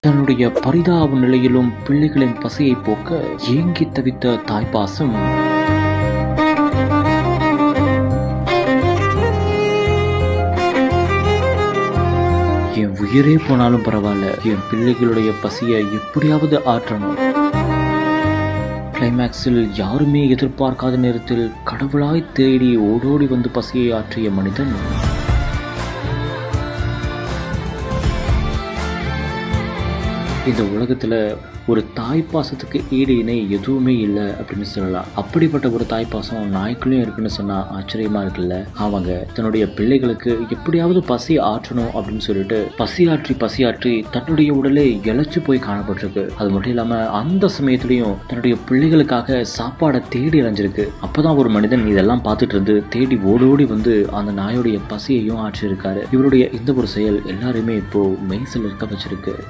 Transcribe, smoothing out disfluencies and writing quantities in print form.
தன்னுடைய பரிதாப நிலையிலும் பிள்ளைகளின் பசியை போக்க ஏங்கித் தவித்த தாய்ப்பாசம் என் உயிரே போனாலும் பரவாயில்ல, என் பிள்ளைகளுடைய பசியை எப்படியாவது ஆற்றணும். கிளைமேக்ஸில் யாருமே எதிர்பார்க்காத நேரத்தில் கடவுளாய் தேடி ஓடோடி வந்து பசியை ஆற்றிய மனிதன் இந்த உலகத்துல ஒரு தாய்ப்பாசத்துக்கு ஈடு இணை எதுவுமே இல்லை அப்படின்னு சொல்லலாம். அப்படிப்பட்ட ஒரு தாய்ப்பாசம் நாய்க்குள்ளேயும் இருக்குன்னு சொன்னா ஆச்சரியமா இருக்குல்ல. அவங்க தன்னுடைய பிள்ளைகளுக்கு எப்படியாவது பசி ஆற்றணும் அப்படின்னு சொல்லிட்டு பசியாற்றி தன்னுடைய உடலே இழைச்சு போய் காணப்பட்டிருக்கு. அது மட்டும் இல்லாம அந்த சமயத்திலையும் தன்னுடைய பிள்ளைகளுக்காக சாப்பாடை தேடி அலைஞ்சிருக்கு. அப்பதான் ஒரு மனிதன் இதெல்லாம் பார்த்துட்டு இருந்து தேடி ஓடோடி வந்து அந்த நாயுடைய பசியையும் ஆற்றிருக்காரு. இவருடைய இந்த ஒரு செயல் எல்லாருமே இப்போ மெய்சில் இருக்க வச்சிருக்கு.